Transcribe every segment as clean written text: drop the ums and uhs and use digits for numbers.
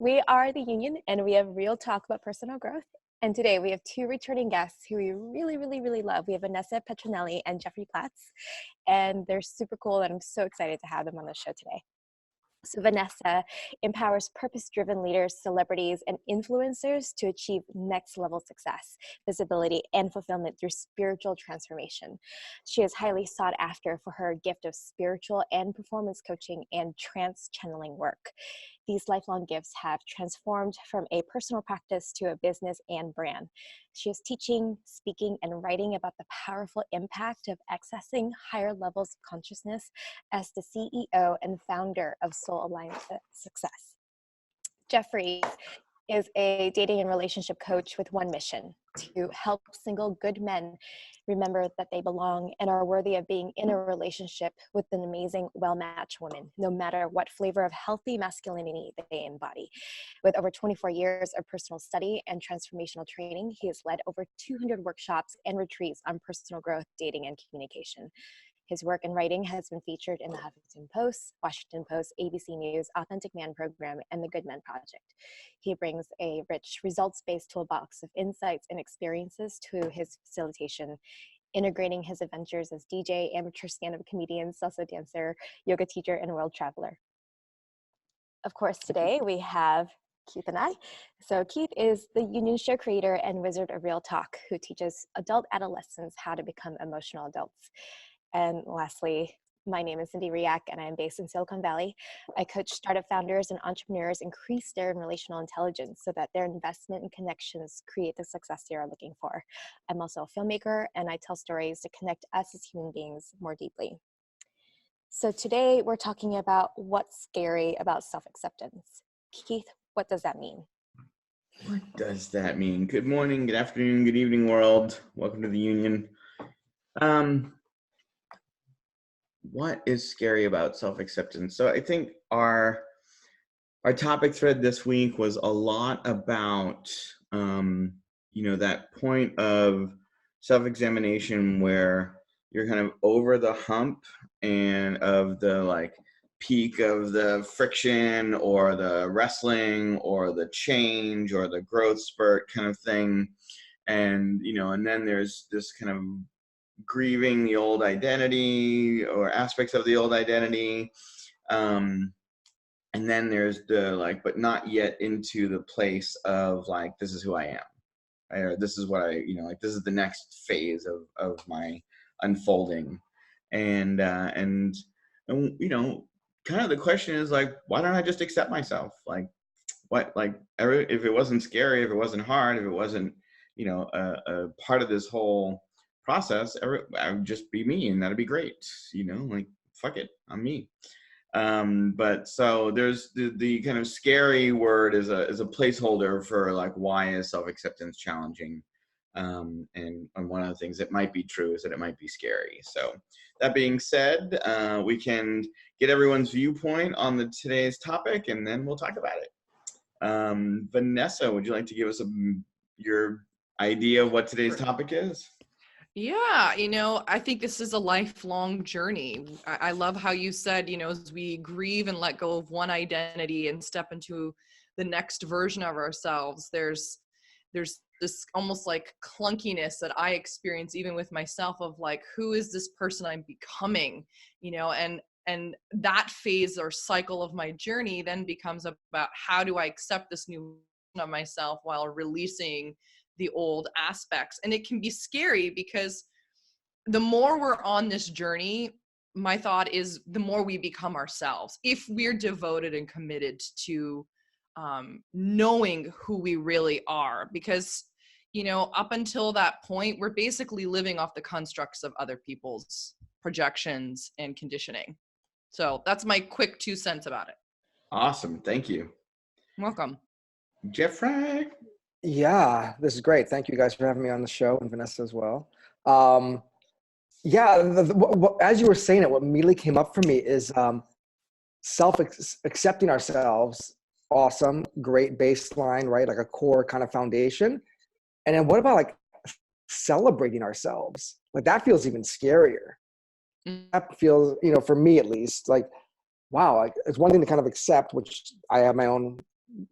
We are the Union, and we have real talk about personal growth. And today we have two returning guests who we really love. We have Vanessa Petronelli and Jeffrey Platts, and they're super cool, and I'm so excited to have them on the show today. So Vanessa empowers purpose-driven leaders, celebrities, and influencers to achieve next-level success, visibility, and fulfillment through spiritual transformation. She is highly sought after for her gift of spiritual and performance coaching and trance-channeling work. These lifelong gifts have transformed from a personal practice to a business and brand. She is teaching, speaking, and writing about the powerful impact of accessing higher levels of consciousness as the CEO and founder of Soul Aligned Success. Jeffrey is a dating and relationship coach with one mission: to help single good men remember that they belong and are worthy of being in a relationship with an amazing, well-matched woman, no matter what flavor of healthy masculinity they embody. With over 24 years of personal study and transformational training, he has led over 200 workshops and retreats on personal growth, dating, and communication. His work and writing has been featured in the Huffington Post, Washington Post, ABC News, Authentic Man Program, and the Good Men Project. He brings a rich, results-based toolbox of insights and experiences to his facilitation, integrating his adventures as DJ, amateur stand-up comedian, salsa dancer, yoga teacher, and world traveler. Of course, today we have Keith and I. So Keith is the Union Show creator and wizard of real talk, who teaches adult adolescents how to become emotional adults. And lastly, my name is Cindy Riach, and I'm based in Silicon Valley. I coach startup founders and entrepreneurs increase their relational intelligence so that their investment and connections create the success they are looking for. I'm also a filmmaker, and I tell stories to connect us as human beings more deeply. So today we're talking about what's scary about self-acceptance. Keith, what does that mean? What does that mean? Good morning, good afternoon, good evening, world. Welcome to the Union. What is scary about self-acceptance? So I think our topic thread this week was a lot about, that point of self-examination where you're kind of over the hump and of the peak of the friction or the wrestling or the change or the growth spurt kind of thing. And, and then there's this kind of grieving the old identity or aspects of the old identity. And then there's the but not yet into the place of this is who I am. Right? Or this is what I, this is the next phase of my unfolding. And kind of the question is why don't I just accept myself? If it wasn't scary, if it wasn't hard, if it wasn't, a part of this whole process, I would just be me, and that'd be great. Fuck it, I'm me. But so there's the kind of scary word is a placeholder for why is self-acceptance challenging? And one of the things that might be true is that it might be scary. So that being said, we can get everyone's viewpoint on today's topic, and then we'll talk about it. Vanessa, would you like to give us your idea of what today's topic is? Yeah, I think this is a lifelong journey. I love how you said, as we grieve and let go of one identity and step into the next version of ourselves, there's this almost clunkiness that I experience even with myself of who is this person I'm becoming, and that phase or cycle of my journey then becomes about how do I accept this new version of myself while releasing the old aspects. And it can be scary because the more we're on this journey, my thought is the more we become ourselves if we're devoted and committed to knowing who we really are. Because up until that point, we're basically living off the constructs of other people's projections and conditioning. So that's my quick 2 cents about it. Awesome. Thank you. Welcome. Jeffrey. Yeah, this is great. Thank you guys for having me on the show, and Vanessa as well. As you were saying it, what immediately came up for me is accepting ourselves. Awesome, great baseline, right? Like a core kind of foundation. And then what about celebrating ourselves? That feels even scarier. That feels, for me at least, wow, it's one thing to kind of accept, which I have my own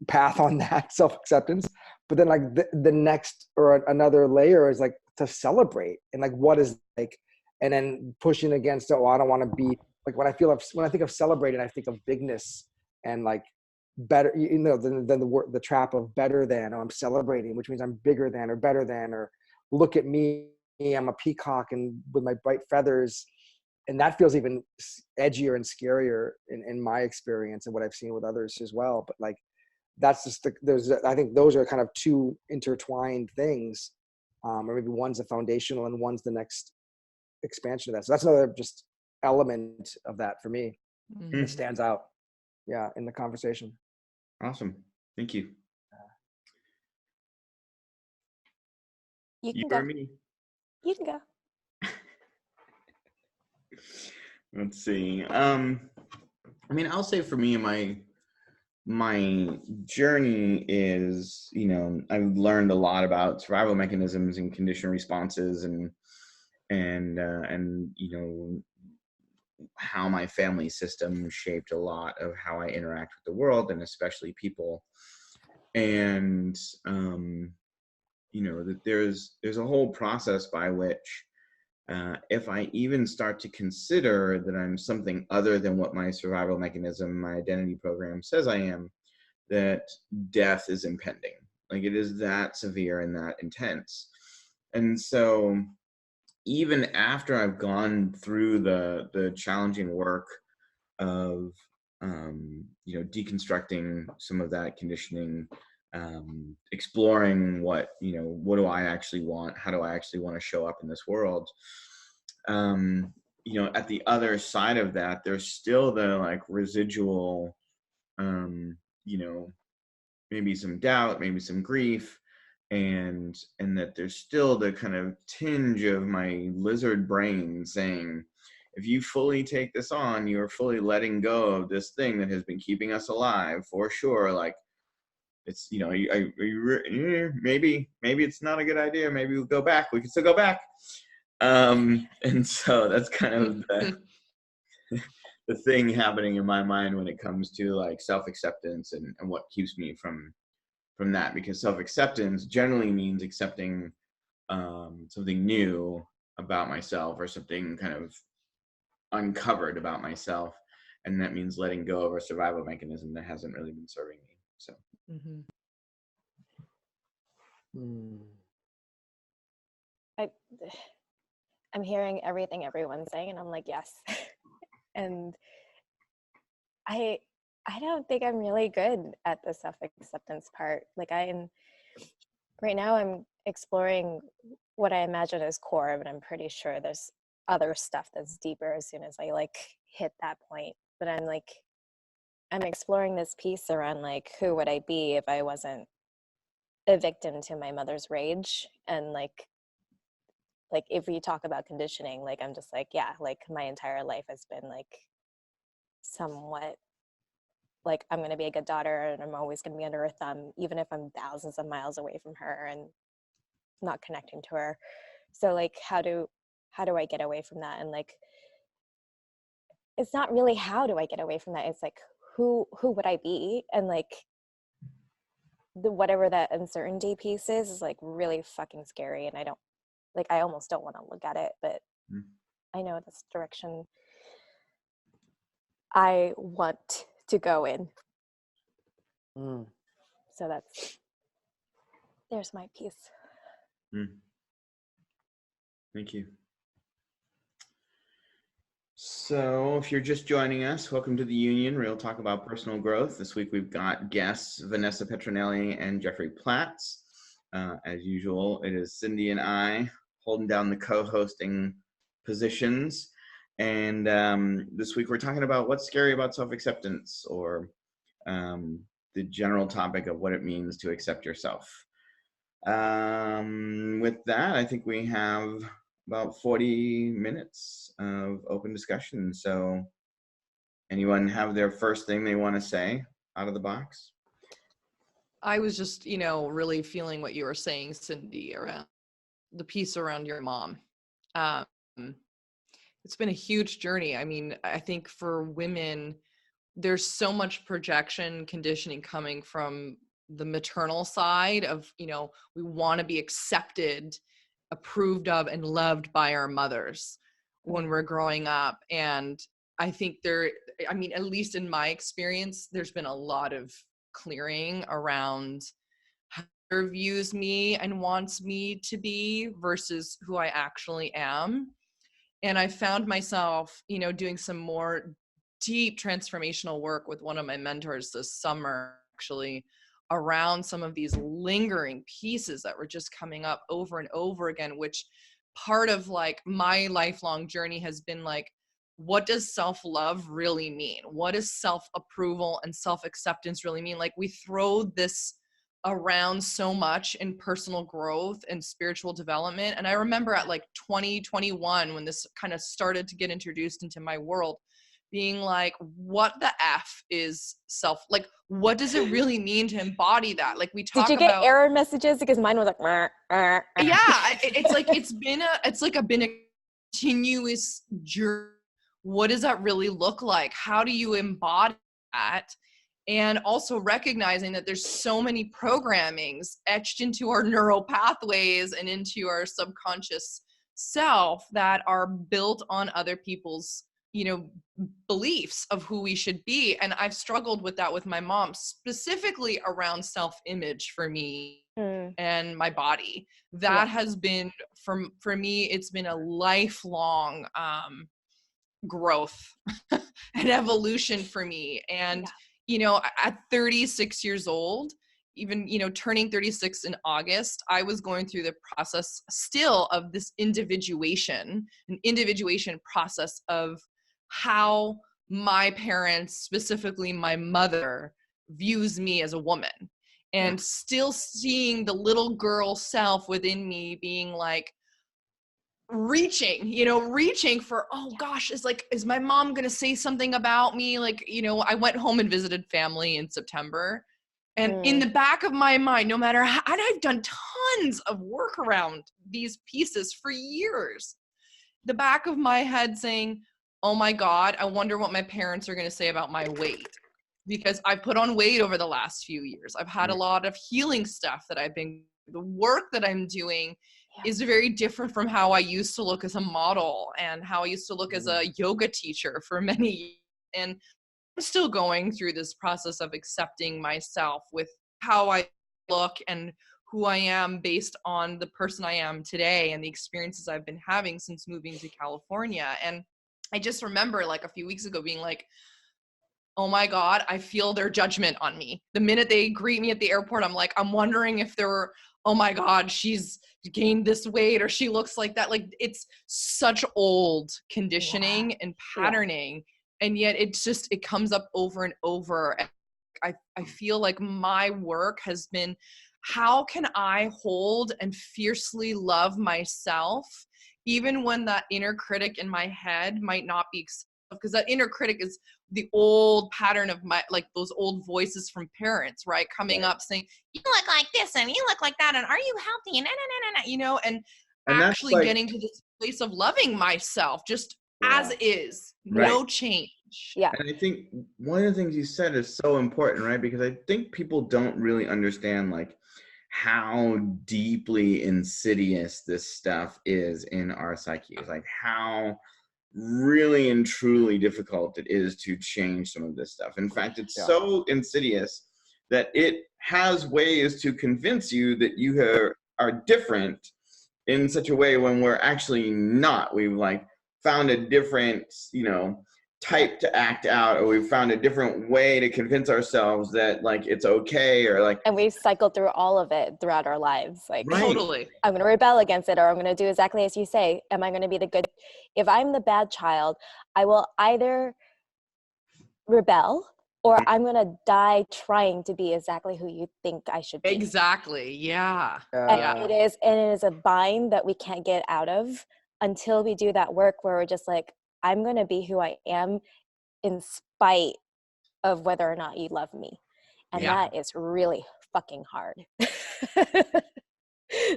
path on that self-acceptance. But then like the next or another layer is like to celebrate, and like what is like, and then pushing against, oh, I don't want to be like, when I think of celebrating, I think of bigness and like better, than the trap of better than, oh, I'm celebrating, which means I'm bigger than or better than, or look at me, I'm a peacock and with my bright feathers. And that feels even edgier and scarier in my experience and what I've seen with others as well. But like, that's just I think those are kind of two intertwined things, or maybe one's a foundational and one's the next expansion of that. So that's another just element of that for me that stands out, yeah, in the conversation. Awesome. Thank you. You can You go. or me? You can go. Let's see. I mean, I'll say for me, my journey is, I've learned a lot about survival mechanisms and conditional responses, and how my family system shaped a lot of how I interact with the world, and especially people. And that there's a whole process by which, if I even start to consider that I'm something other than what my survival mechanism, my identity program says I am, that death is impending. Like, it is that severe and that intense. And so even after I've gone through the challenging work of deconstructing some of that conditioning, exploring what do I actually want, how do I actually want to show up in this world, at the other side of that, there's still the like residual, maybe some doubt, maybe some grief, and that there's still the kind of tinge of my lizard brain saying, if you fully take this on, you're fully letting go of this thing that has been keeping us alive for sure. Like, it's, maybe it's not a good idea. Maybe we'll go back. We can still go back. And so that's kind of the thing happening in my mind when it comes to like self-acceptance and what keeps me from that, because self-acceptance generally means accepting something new about myself, or something kind of uncovered about myself, and that means letting go of a survival mechanism that hasn't really been serving me. So I'm hearing everything everyone's saying, and I'm like, yes. And I don't think I'm really good at the self-acceptance part. Like, right now I'm exploring what I imagine as core, but I'm pretty sure there's other stuff that's deeper as soon as I like hit that point. But I'm exploring this piece around like, who would I be if I wasn't a victim to my mother's rage? And like if we talk about conditioning, like I'm just like, yeah, like my entire life has been like somewhat like, I'm going to be a good daughter and I'm always going to be under her thumb, even if I'm thousands of miles away from her and not connecting to her. So like, how do I get away from that? And like, it's not really how do I get away from that, it's like, who would I be? And like, whatever that uncertainty piece is like really fucking scary, and I almost don't want to look at it, but I know this direction I want to go in. So there's my piece. Thank you. So if you're just joining us, welcome to the Union, Real Talk About Personal Growth. This week we've got guests Vanessa Petronelli and Jeffrey Platts. As usual, it is Cindy and I holding down the co-hosting positions. And this week we're talking about what's scary about self-acceptance, or the general topic of what it means to accept yourself. With that, I think we have about 40 minutes of open discussion. So anyone have their first thing they want to say out of the box? I was just, really feeling what you were saying, Cindy, around the piece around your mom. It's been a huge journey. I mean, I think for women, there's so much projection conditioning coming from the maternal side of, you know, we want to be accepted, approved of, and loved by our mothers when we're growing up. And I think I mean, at least in my experience, there's been a lot of clearing around how her views me and wants me to be versus who I actually am. And I found myself, you know, doing some more deep transformational work with one of my mentors this summer, actually, around some of these lingering pieces that were just coming up over and over again, which part of like my lifelong journey has been like, what does self-love really mean? What does self-approval and self-acceptance really mean? Like, we throw this around so much in personal growth and spiritual development. And I remember at like 2021, when this kind of started to get introduced into my world, being like, what the F is like, what does it really mean to embody that? Like, we talk Did you get about error messages? Because mine was like, yeah, it's like, been a continuous journey. What does that really look like? How do you embody that? And also recognizing that there's so many programmings etched into our neural pathways and into our subconscious self that are built on other people's, you know, beliefs of who we should be. And I've struggled with that with my mom, specifically around self-image for me and my body. That has been, for me, it's been a lifelong growth and evolution for me. And you know, at 36 years old, even, you know, turning 36 in August, I was going through the process still of this an individuation process of how my parents, specifically my mother, views me as a woman, and still seeing the little girl self within me being like, reaching for, oh gosh, is my mom gonna say something about me? Like, you know, I went home and visited family in September, and in the back of my mind, no matter how, and I've done tons of work around these pieces for years, the back of my head saying, oh my God, I wonder what my parents are gonna say about my weight, because I put on weight over the last few years. I've had a lot of healing stuff the work that I'm doing is very different from how I used to look as a model and how I used to look as a yoga teacher for many years. And I'm still going through this process of accepting myself with how I look and who I am based on the person I am today and the experiences I've been having since moving to California. And I just remember like a few weeks ago being like, oh my God, I feel their judgment on me. The minute they greet me at the airport, I'm like, I'm wondering if they're, oh my God, she's gained this weight or she looks like that. Like, it's such old conditioning and patterning. And yet it comes up over and over. I feel like my work has been, how can I hold and fiercely love myself, even when that inner critic in my head might not be accepted? Because that inner critic is the old pattern of my, like those old voices from parents, right? Coming up saying, you look like this and you look like that, and are you healthy? And you know, and actually like, getting to this place of loving myself just as is, no change. Yeah. And I think one of the things you said is so important, right? Because I think people don't really understand like how deeply insidious this stuff is in our psyches, like how really and truly difficult it is to change some of this stuff. In fact, it's so insidious that it has ways to convince you that you are different in such a way when we're actually not. We've like found a different, you know, type to act out, or we've found a different way to convince ourselves that like it's okay, or like, and we've cycled through all of it throughout our lives, like totally, I'm going to rebel against it, or I'm going to do exactly as you say. Am I going to be the good? If I'm the bad child, I will either rebel or I'm going to die trying to be exactly who you think I should be. Exactly. Yeah. And it is a bind that we can't get out of until we do that work where we're just like, I'm going to be who I am in spite of whether or not you love me. And that is really fucking hard.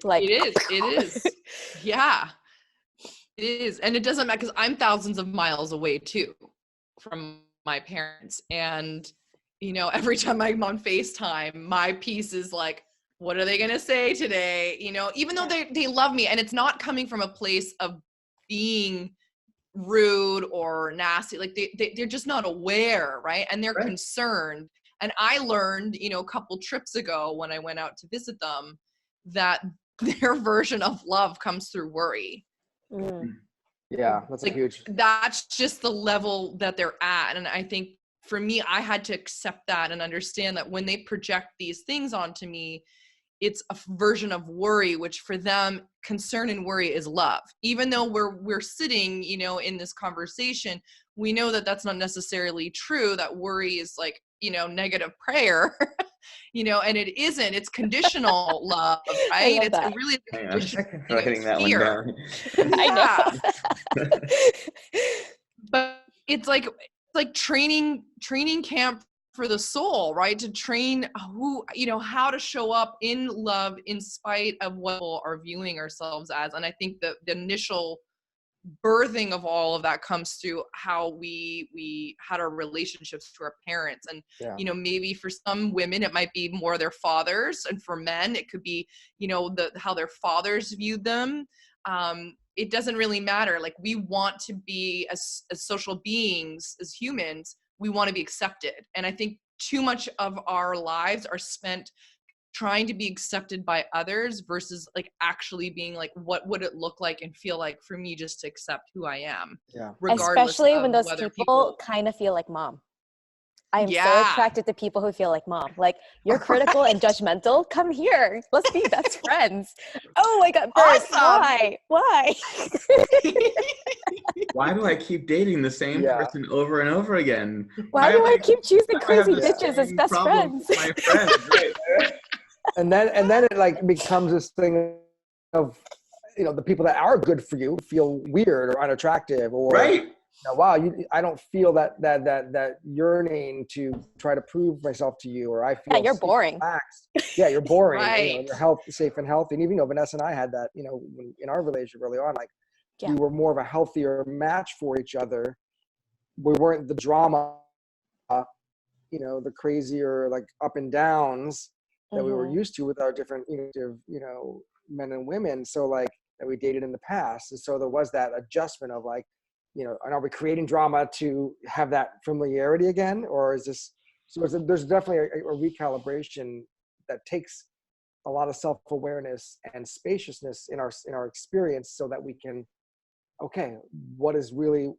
Like it is. Yeah, it is. And it doesn't matter, because I'm thousands of miles away too from my parents. And, you know, every time I'm on FaceTime, my piece is like, what are they going to say today? You know, even though they love me, and it's not coming from a place of being rude or nasty, like they're just not aware, right? And they're concerned. And I learned, you know, a couple trips ago when I went out to visit them, that their version of love comes through worry. Yeah, that's like, huge. That's just the level that they're at. And I think for me, I had to accept that and understand that when they project these things onto me, it's a version of worry, which for them, concern and worry is love. Even though we're sitting, you know, in this conversation, we know that that's not necessarily true, that worry is like, you know, negative prayer, you know, and it isn't. It's conditional love, right? It's that. really Hang on a conditional. second, writing that one down. I know. But it's like training camp for the soul, right? To train who, you know, how to show up in love in spite of what people are viewing ourselves as. And I think the initial birthing of all of that comes through how we had our relationships to our parents. And you know, maybe for some women it might be more their fathers, and for men it could be, you know, how their fathers viewed them. It doesn't really matter. Like, we want to be, as social beings, as humans, we want to be accepted. And I think too much of our lives are spent trying to be accepted by others versus like actually being like, what would it look like and feel like for me just to accept who I am? Yeah. Regardless Especially of when those whether people kind of feel like mom. I am so attracted to people who feel like mom. Like, you're critical and judgmental. Come here. Let's be best friends. Oh, I got burned. Awesome. Why? Why do I keep dating the same person over and over again? Why do I keep choosing crazy bitches as best friends? My friends, right? And then it like becomes this thing of, you know, the people that are good for you feel weird or unattractive, or you know, wow, I don't feel that yearning to try to prove myself to you, or I feel you're boring. Relaxed. Yeah, you're boring. Right. You know, you're safe and healthy. And even, you know, Vanessa and I had that, you know, in our relationship early on, like we were more of a healthier match for each other. We weren't the drama, you know, the crazier like up and downs that we were used to with our different, you know, men and women. So like that we dated in the past. And so there was that adjustment of like, you know, and are we creating drama to have that familiarity again? Or is this, so there's definitely a recalibration that takes a lot of self-awareness and spaciousness in our experience, so that we can, okay, what is really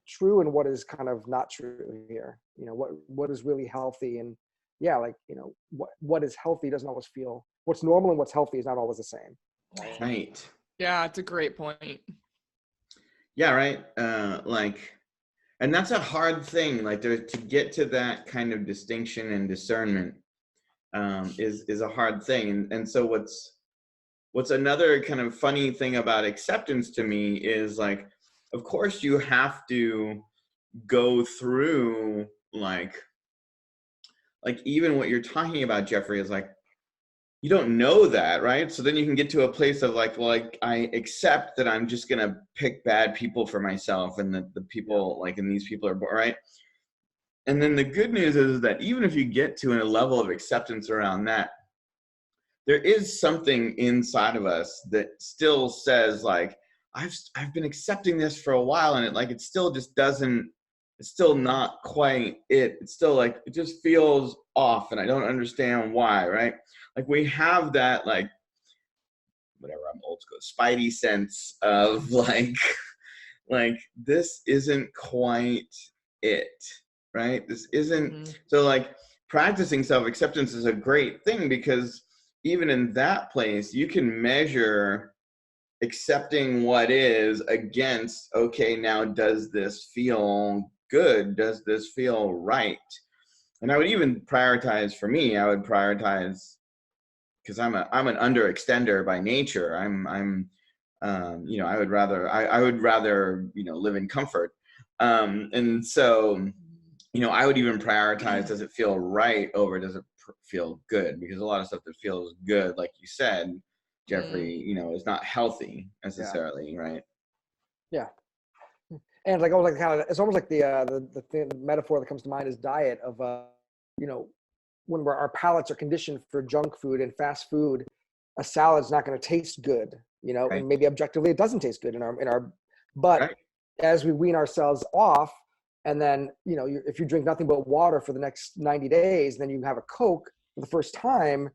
true and what is kind of not true here? You know, what is really healthy? And yeah, like, you know, what is healthy doesn't always feel, what's normal and what's healthy is not always the same. Right. Yeah, it's a great point. Yeah, right. Like, and that's a hard thing, like to get to that kind of distinction and discernment is a hard thing. And so what's another kind of funny thing about acceptance to me is like, of course you have to go through like even what you're talking about, Jeffrey, is like, you don't know that, right? So then you can get to a place of like, well, like, I accept that I'm just gonna pick bad people for myself, and that the people like, and these people are right. And then the good news is that even if you get to a level of acceptance around that, there is something inside of us that still says like, I've been accepting this for a while, and it still just doesn't, it's still not quite it. It's still like, it just feels off, and I don't understand why, right? Like, we have that, like, whatever, I'm old school, spidey sense of like this isn't quite it, right? This isn't, so like practicing self-acceptance is a great thing, because even in that place, you can measure accepting what is against, okay, now does this feel good? Does this feel right? And I would even prioritize, for me, I would prioritize, because I'm an underextender by nature. You know, I would rather, you know, live in comfort. And so, you know, I would even prioritize, does it feel right over does it feel good? Because a lot of stuff that feels good, like you said, Jeffrey, you know, is not healthy necessarily, right? Yeah. And like, almost like kind of, it's almost like the metaphor that comes to mind is diet of, you know, when our palates are conditioned for junk food and fast food, a salad's not going to taste good, you know, Right. and maybe objectively it doesn't taste good but Right. as we wean ourselves off, and then, you know, if you drink nothing but water for the next 90 days, then you have a Coke for the first time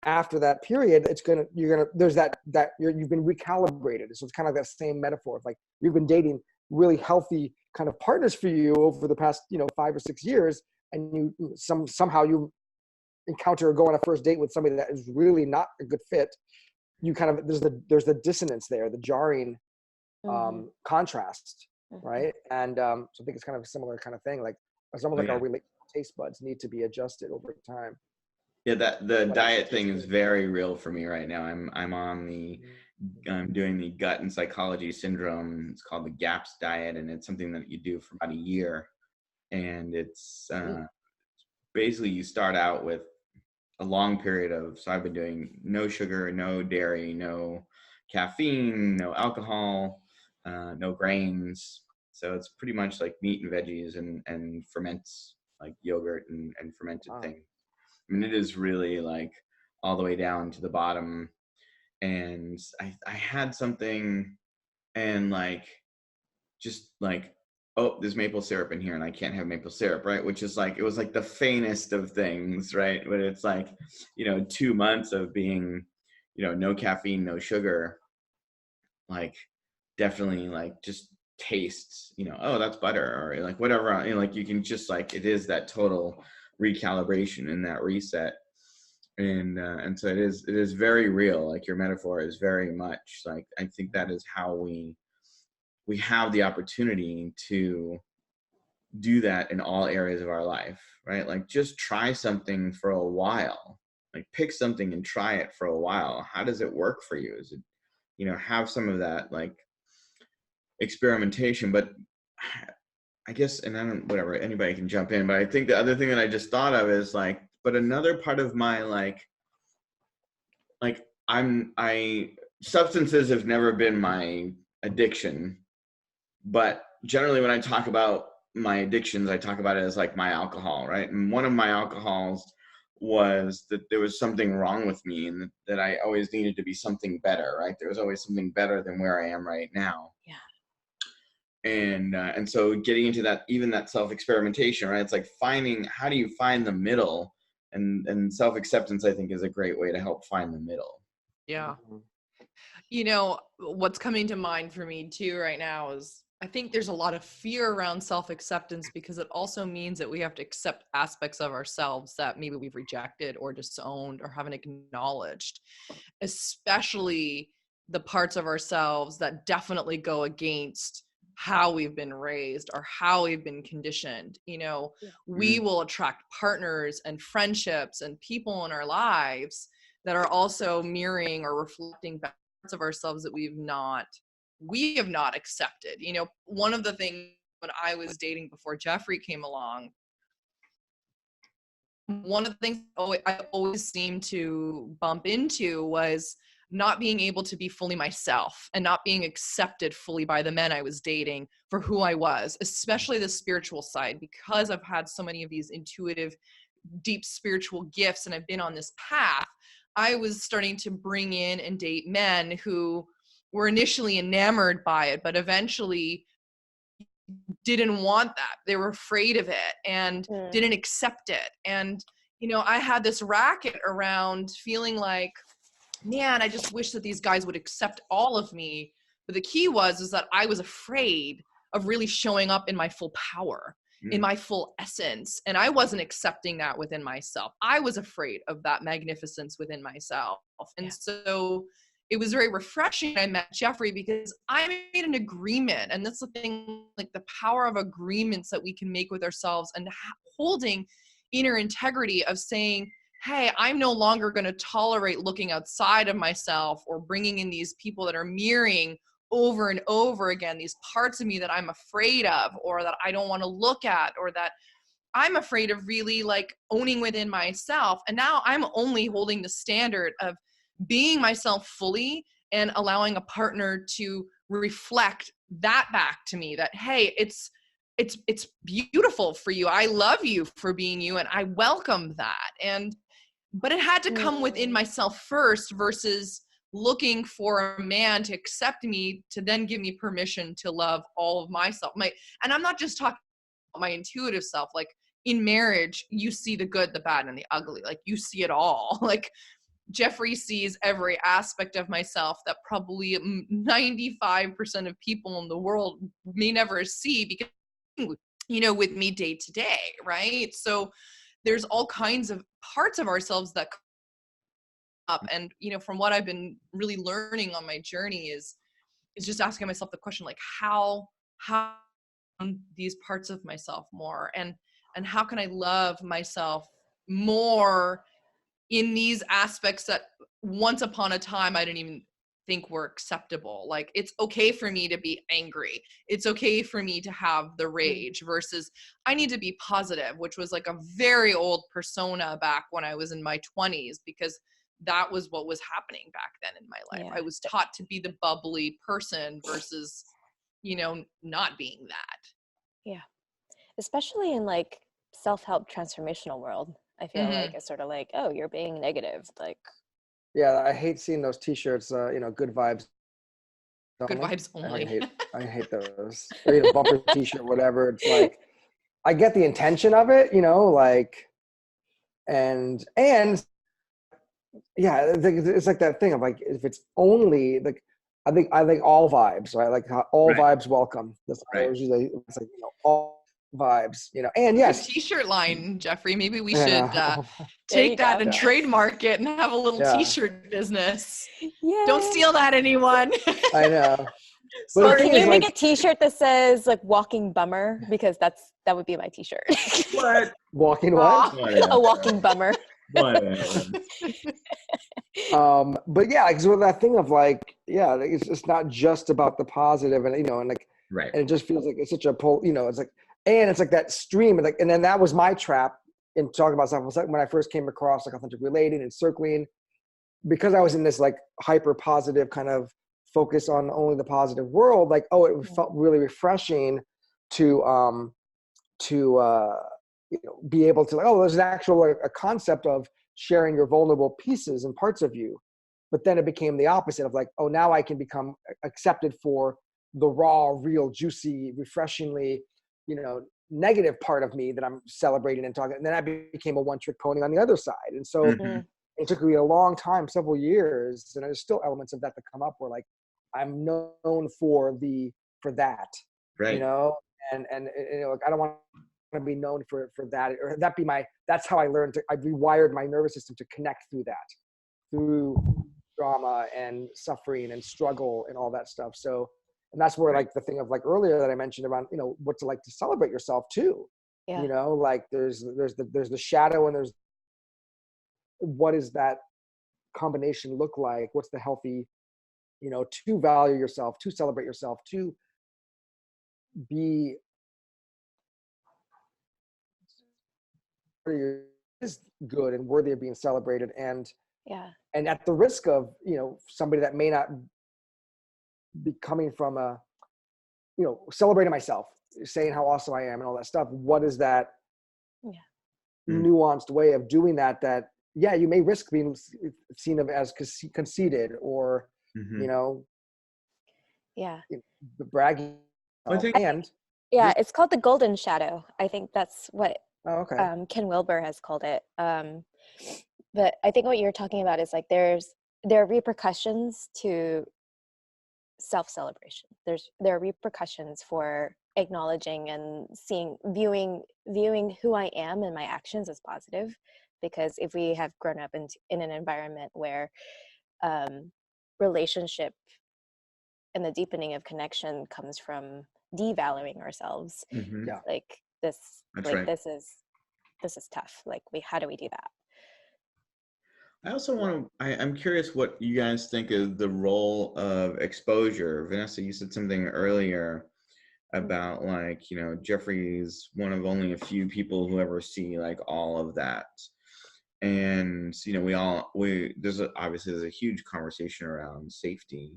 after that period, there's you've been recalibrated. So it's kind of that same metaphor of like, you've been dating really healthy kind of partners for you over the past, you know, 5 or 6 years, and you somehow you encounter or go on a first date with somebody that is really not a good fit. You kind of, there's the dissonance there, the jarring contrast, right? And so I think it's kind of a similar kind of thing. Like it's almost Oh, like yeah. our taste buds need to be adjusted over time. Yeah, that the What diet actually thing tastes is good. very real for me right now. I'm doing the gut and psychology syndrome. It's called the GAPS diet, and it's something that you do for about a year. And it's basically you start out with a long period of, so I've been doing no sugar, no dairy, no caffeine, no alcohol, no grains. So it's pretty much like meat and veggies and ferments, like yogurt and fermented Wow. things. I mean, it is really like all the way down to the bottom. And I had something, and like, just like, oh, there's maple syrup in here and I can't have maple syrup, right? Which is like, it was like the faintest of things, right? But it's like, you know, 2 months of being, you know, no caffeine, no sugar, like definitely like just tastes, you know, oh, that's butter, or like whatever, you know, like you can just like, it is that total recalibration and that reset. And so it is very real. Like your metaphor is very much like, I think that is how we have the opportunity to do that in all areas of our life, right? Like just try something for a while, like pick something and try it for a while. How does it work for you? Is it, you know, have some of that like experimentation. But I guess, and I don't, whatever, anybody can jump in, but I think the other thing that I just thought of is like, but another part of my like substances have never been my addiction. But generally when I talk about my addictions, I talk about it as like my alcohol, right? And one of my alcohols was that there was something wrong with me, and that I always needed to be something better, right? There was always something better than where I am right now. Yeah. And so getting into that, even that self-experimentation, right? It's like finding, how do you find the middle? And self-acceptance, I think, is a great way to help find the middle. Yeah. You know, what's coming to mind for me too right now is I think there's a lot of fear around self-acceptance, because it also means that we have to accept aspects of ourselves that maybe we've rejected or disowned or haven't acknowledged, especially the parts of ourselves that definitely go against how we've been raised or how we've been conditioned. You know, we will attract partners and friendships and people in our lives that are also mirroring or reflecting parts of ourselves that we have not accepted. You know, one of the things when I was dating before Jeffrey came along, one of the things I always seemed to bump into was not being able to be fully myself and not being accepted fully by the men I was dating for who I was, especially the spiritual side, because I've had so many of these intuitive, deep spiritual gifts and I've been on this path. I was starting to bring in and date men who were initially enamored by it, but eventually didn't want that. They were afraid of it and didn't accept it. And, you know, I had this racket around feeling like, man, I just wish that these guys would accept all of me. But the key is that I was afraid of really showing up in my full power, in my full essence. And I wasn't accepting that within myself. I was afraid of that magnificence within myself. And so it was very refreshing. I met Jeffrey because I made an agreement. And that's the thing, like the power of agreements that we can make with ourselves, and holding inner integrity of saying, hey, I'm no longer going to tolerate looking outside of myself or bringing in these people that are mirroring over and over again these parts of me that I'm afraid of, or that I don't want to look at, or that I'm afraid of really like owning within myself. And now I'm only holding the standard of being myself fully and allowing a partner to reflect that back to me that, hey, it's beautiful for you. I love you for being you, and I welcome that. But it had to come within myself first, versus looking for a man to accept me to then give me permission to love all of myself. And I'm not just talking about my intuitive self. Like in marriage, you see the good, the bad, and the ugly. Like you see it all. Like Jeffrey sees every aspect of myself that probably 95% of people in the world may never see, because, you know, with me day to day, right? So there's all kinds of parts of ourselves that come up. And, you know, from what I've been really learning on my journey is just asking myself the question, like, how these parts of myself more, and how can I love myself more in these aspects that once upon a time I didn't even think were acceptable. Like it's okay for me to be angry. It's okay for me to have the rage, versus I need to be positive, which was like a very old persona back when I was in my 20s, because that was what was happening back then in my life. Yeah. I was taught to be the bubbly person versus, you know, not being that. Yeah. Especially in like self-help transformational world. I feel like it's sort of like, oh, you're being negative. Like, Yeah, I hate seeing those T-shirts. You know, good vibes Good only. vibes only. I hate those. Or, you know, bumper T-shirt, whatever. It's like, I get the intention of it, you know, like, and yeah, it's like that thing of like, if it's only like, I think all vibes, right? Like all vibes welcome. That's usually, it's like, you know, all vibes, you know, and yes. T-shirt line, Jeffrey. Maybe we Yeah, should no. take that and Yeah. trademark it and have a little Yeah. T-shirt business. yeah. Don't steal that, anyone. I know. But Well, the thing can you is, make like, a T-shirt that says like "walking bummer"? Because that would be my T-shirt. What? walking what? A walking bummer. Whatever. But yeah, because with that thing of like, yeah, it's not just about the positive, and you know, and like, Right. and it just feels like it's such a pull, you know, it's like, and it's like that stream, and like, and then that was my trap in talking about stuff. When I first came across like authentic relating and circling, because I was in this like hyper positive kind of focus on only the positive world. Like, oh, it felt really refreshing to you know, be able to like, oh, there's an actual a concept of sharing your vulnerable pieces and parts of you. But then it became the opposite of like, oh, now I can become accepted for the raw, real, juicy, refreshingly, you know, negative part of me that I'm celebrating and talking. And then I became a one-trick pony on the other side. And so it took me a long time, several years, and there's still elements of that that come up where like I'm known for that, Right. you know, and you know, like I don't want to be known for that, or that be that's how I rewired my nervous system to connect through that, through drama and suffering and struggle and all that stuff. So, and that's where like the thing of like earlier that I mentioned about, you know, what's it like to celebrate yourself too, you know, like there's the shadow, and there's what does that combination look like? What's the healthy, you know, to value yourself, to celebrate yourself, to be is good and worthy of being celebrated, and at the risk of, you know, somebody that may not be coming from a, you know, celebrating myself, saying how awesome I am and all that stuff. What is that nuanced way of doing that? That yeah, you may risk being seen of as conceited or you know, bragging. It's called the golden shadow. I think that's what Ken Wilber has called it. But I think what you're talking about is like there are repercussions to self-celebration. There are repercussions for acknowledging and viewing who I am and my actions as positive. Because if we have grown up in an environment where relationship and the deepening of connection comes from devaluing ourselves, like this, this is tough. Like how do we do that? I also I'm curious what you guys think is the role of exposure. Vanessa, you said something earlier about like, you know, Jeffrey's one of only a few people who ever see like all of that. And, you know, obviously there's a huge conversation around safety.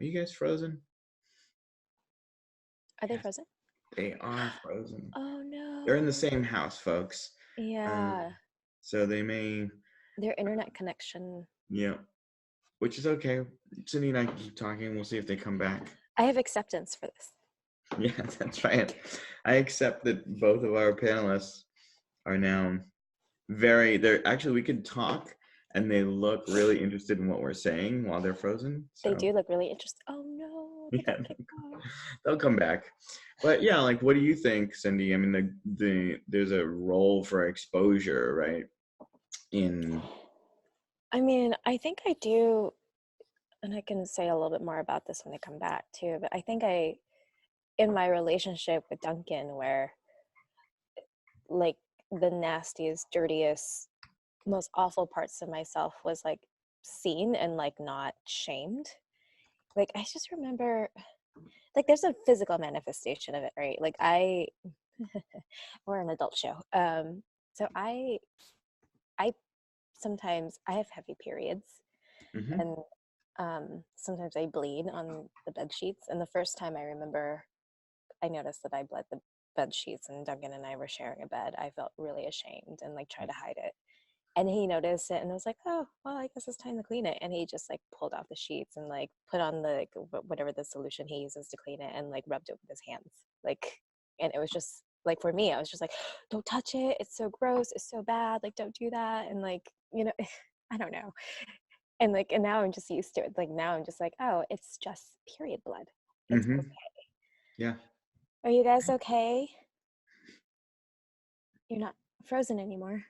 Are you guys frozen? Are they frozen? They are frozen. Oh no. They're in the same house, folks. Yeah. So they may. Their internet connection. Yeah. Which is okay. Cindy and I can keep talking. We'll see if they come back. I have acceptance for this. Yeah, that's right. I accept that both of our panelists are now they're actually, we could talk and they look really interested in what we're saying while they're frozen. So, They do look really interesting. Oh no. They got kicked off. they'll come back. But yeah, like, what do you think, Cindy? I mean, there's a role for exposure, right? I mean, I think I do, and I can say a little bit more about this when they come back too, but I think in my relationship with Duncan, where like the nastiest, dirtiest, most awful parts of myself was like seen and like not shamed. Like I just remember, like there's a physical manifestation of it, right? Like we're an adult show. So I sometimes I have heavy periods, Mm-hmm. and sometimes I bleed on the bed sheets. And the first time I remember I noticed that I bled the bed sheets and Duncan and I were sharing a bed, I felt really ashamed and like tried to hide it. And he noticed it and was like, oh, well, I guess it's time to clean it. And he just like pulled off the sheets and like put on the whatever the solution he uses to clean it and like rubbed it with his hands. Like, and it was just like, for me, I was just like, don't touch it. It's so gross. It's so bad. Like, don't do that. And like, I don't know. And like, and now I'm just used to it. Like now I'm just like, oh, it's just period blood. It's Mm-hmm. okay. Yeah. Are you guys okay? You're not frozen anymore.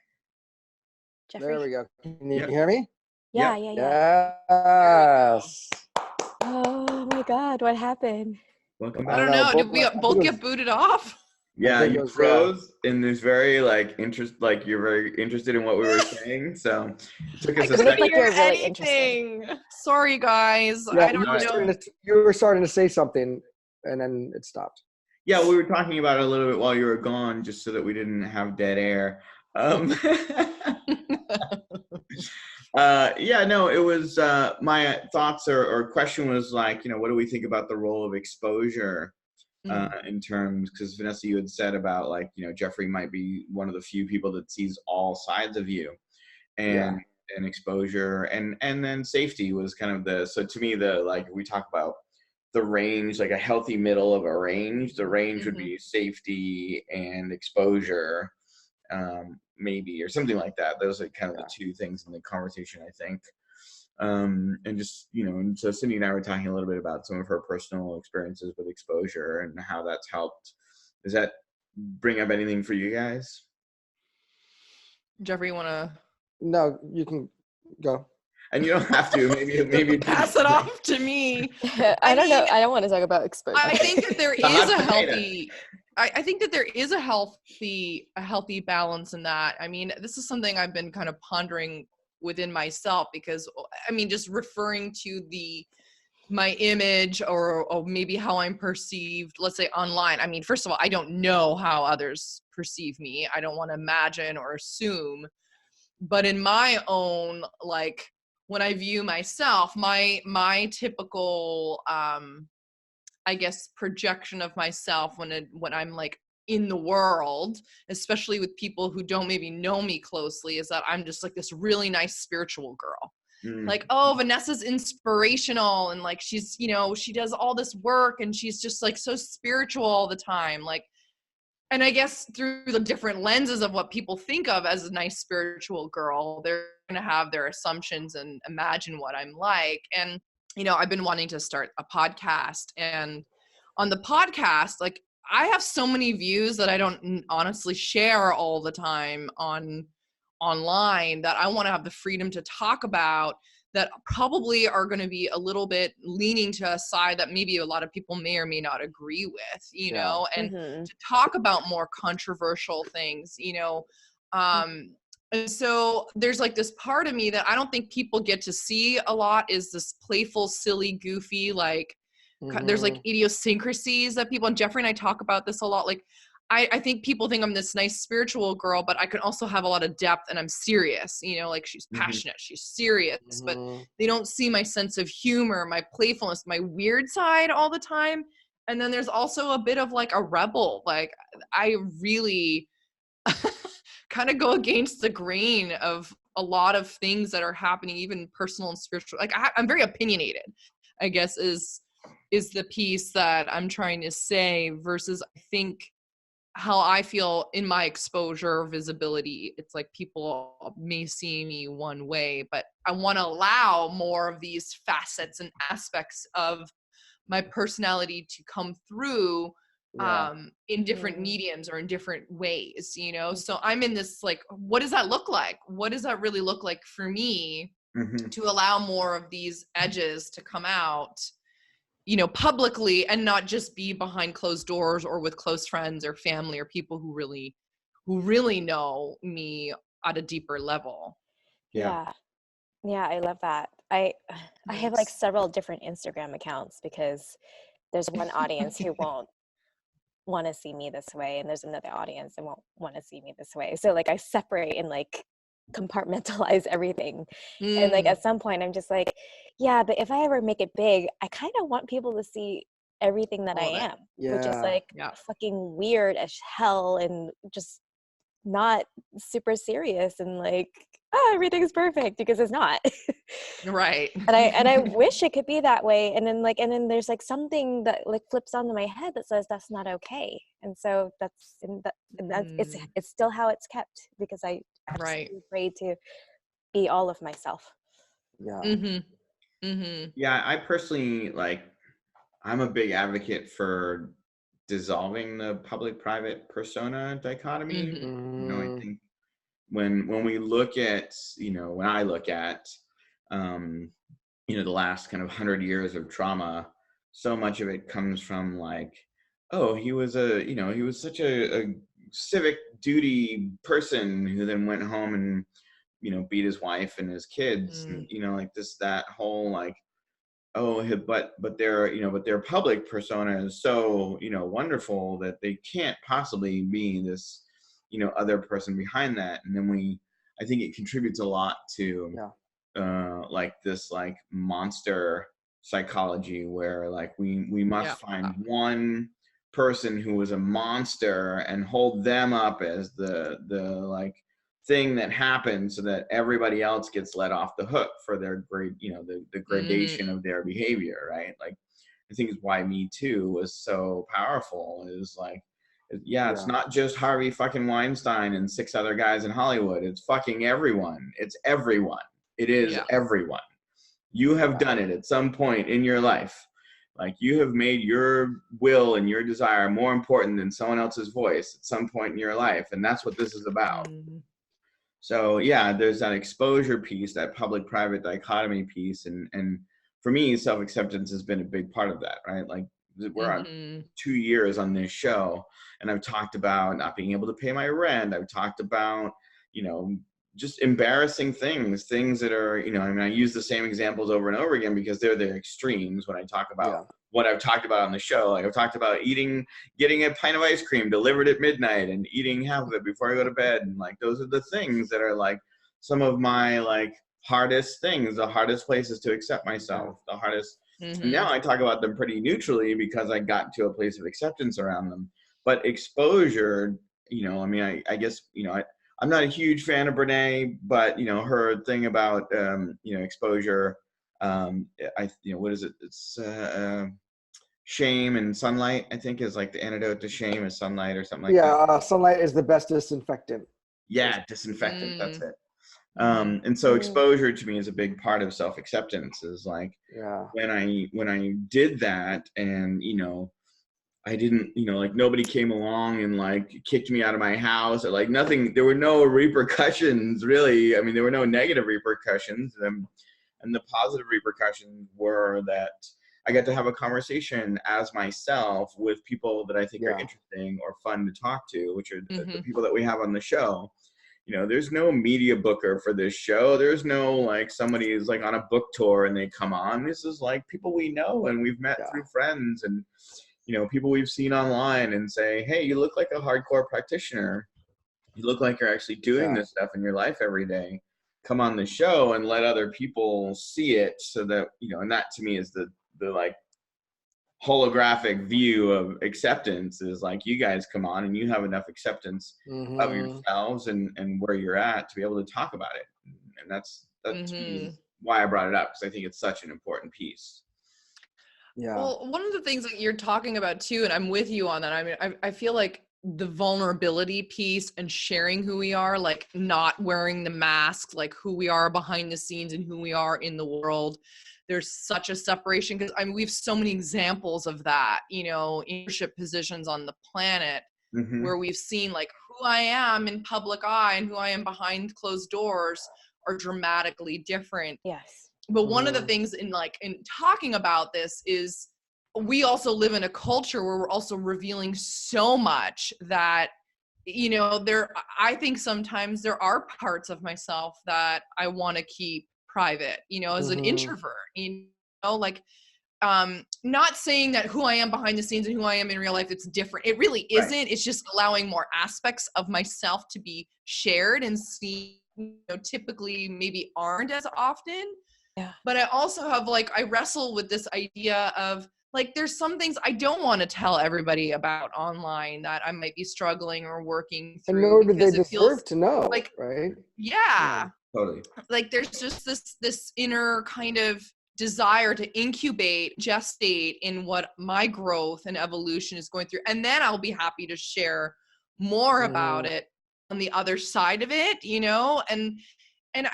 Jeffrey? There we go. Can you Yep. hear me? Yeah. Yes. Oh my God, what happened? Welcome I back. don't know. Did we both get booted off? Yeah, think it you was, froze, and there's very you're very interested in what we were saying. So it took us a couldn't second. like you're really anything. Sorry, guys. Yeah, I don't know. you were starting to say something, and then it stopped. Yeah, we were talking about it a little bit while you were gone, just so that we didn't have dead air. Yeah, no, it was my thoughts or question was like, what do we think about the role of exposure in terms, because Vanessa, you had said about like, Jeffrey might be one of the few people that sees all sides of you, and exposure and then safety was kind of so to me, we talk about the range, like a healthy middle of a range, the range would be safety and exposure, maybe, or something like that. Those are kind of the two things in the conversation, I think. And just, and so Cindy and I were talking a little bit about some of her personal experiences with exposure and how that's helped. Does that bring up anything for you guys? Jeffrey, you want to? No, you can go. And you don't have to. Maybe pass it off to me. I don't know. I don't want to talk about exposure. I think that there is a healthy. I think that there is a healthy balance in that. I mean, this is something I've been kind of pondering within myself, because I mean, just referring to my image or maybe how I'm perceived, let's say online. I mean, first of all, I don't know how others perceive me. I don't want to imagine or assume. But in my own, like, when I view myself, my typical, I guess, projection of myself when I'm like in the world, especially with people who don't maybe know me closely, is that I'm just like this really nice spiritual girl. Like, oh, Vanessa's inspirational, and like she's, she does all this work and she's just like so spiritual all the time. Like, and I guess through the different lenses of what people think of as a nice spiritual girl, they're going to have their assumptions and imagine what I'm like. And, I've been wanting to start a podcast, and on the podcast, like, I have so many views that I don't honestly share all the time online that I want to have the freedom to talk about, that probably are going to be a little bit leaning to a side that maybe a lot of people may or may not agree with, and to talk about more controversial things, and so there's like this part of me that I don't think people get to see a lot, is this playful, silly, goofy, like, there's like idiosyncrasies that people, and Jeffrey and I talk about this a lot. Like, I think people think I'm this nice spiritual girl, but I can also have a lot of depth, and I'm serious, you know, like she's passionate, she's serious, but they don't see my sense of humor, my playfulness, my weird side all the time. And then there's also a bit of like a rebel. Like I really kind of go against the grain of a lot of things that are happening, even personal and spiritual. Like I'm very opinionated, I guess is the piece that I'm trying to say, versus I think how I feel in my exposure or visibility. It's like people may see me one way, but I want to allow more of these facets and aspects of my personality to come through in different mediums or in different ways, you know? So I'm in this, like, what does that look like? What does that really look like for me to allow more of these edges to come out, you know, publicly, and not just be behind closed doors or with close friends or family or people who really know me at a deeper level. Yeah. I love that. I have like Thanks. several different Instagram accounts because there's one audience who won't want to see me this way, and there's another audience that won't want to see me this way. So like I separate and like compartmentalize everything. And like at some point I'm just like, yeah, but if I ever make it big, I kind of want people to see everything that I am, which is like fucking weird as hell and just not super serious and like, oh, everything's perfect, because it's not. Right. and I wish it could be that way. And then there's like something that like flips onto my head that says that's not okay. And so that's it's still how it's kept, because I'm absolutely afraid to be all of myself. Yeah, I personally, like, I'm a big advocate for dissolving the public-private persona dichotomy. You know, I think when we look at, you know, when I look at, you know, the last kind of 100 years of trauma, so much of it comes from like, oh, he was such a civic duty person who then went home and, you know, beat his wife and his kids, and, you know, like that whole like, oh, but their public persona is so, you know, wonderful that they can't possibly be this, you know, other person behind that. And then I think it contributes a lot to like this like monster psychology where like we must find one person who was a monster and hold them up as the like thing that happened, so that everybody else gets let off the hook for their grade, you know, the gradation of their behavior, right? Like I think is why Me Too was so powerful, is like, it's not just Harvey fucking Weinstein and 6 other guys in Hollywood. It's fucking everyone. It's everyone. It is everyone. You have done it at some point in your life. Like you have made your will and your desire more important than someone else's voice at some point in your life. And that's what this is about. So yeah, there's that exposure piece, that public-private dichotomy piece. And for me, self-acceptance has been a big part of that, right? Like we're on 2 years on this show, and I've talked about not being able to pay my rent. I've talked about, you know, just embarrassing things that are, you know, I mean, I use the same examples over and over again because they're the extremes when I talk about what I've talked about on the show. Like I've talked about getting a pint of ice cream delivered at midnight and eating half of it before I go to bed. And like, those are the things that are like some of my like hardest things, the hardest places to accept myself, the hardest. And now I talk about them pretty neutrally because I got to a place of acceptance around them. But exposure, you know, I mean, I guess, you know, I'm not a huge fan of Brene, but, you know, her thing about, you know, exposure, you know, what is it? It's shame and sunlight, I think, is like the antidote to shame is sunlight or something like that. Sunlight is the best disinfectant. Yeah, disinfectant, that's it. And so exposure to me is a big part of self-acceptance, is like when I did that, and, you know, I didn't, you know, like nobody came along and like kicked me out of my house or like nothing. There were no repercussions really. I mean, there were no negative repercussions. And the positive repercussions were that I got to have a conversation as myself with people that I think are interesting or fun to talk to, which are the people that we have on the show. You know, there's no media booker for this show. There's no like somebody is like on a book tour and they come on. This is like people we know and we've met through friends. And people we've seen online and say, hey, you look like a hardcore practitioner. You look like you're actually doing Yeah. this stuff in your life every day. Come on the show and let other people see it, so that, and that to me is the like holographic view of acceptance, is like, you guys come on and you have enough acceptance of yourselves and where you're at to be able to talk about it. And that to me is why I brought it up, because I think it's such an important piece. Yeah. Well, one of the things that you're talking about too, and I'm with you on that. I mean, I feel like the vulnerability piece and sharing who we are, like not wearing the mask, like who we are behind the scenes and who we are in the world. There's such a separation, because I mean, we have so many examples of that, leadership positions on the planet, where we've seen like who I am in public eye and who I am behind closed doors are dramatically different. Yes. But one of the things in talking about this is, we also live in a culture where we're also revealing so much that, I think sometimes there are parts of myself that I want to keep private, as an introvert, like, not saying that who I am behind the scenes and who I am in real life, it's different. It really isn't. Right. It's just allowing more aspects of myself to be shared and seen, typically maybe aren't as often. Yeah. But I also have I wrestle with this idea of there's some things I don't want to tell everybody about online that I might be struggling or working through. And nor do they deserve to know, right? Yeah. Totally. There's just this inner kind of desire to incubate, gestate in what my growth and evolution is going through. And then I'll be happy to share more about it on the other side of it, and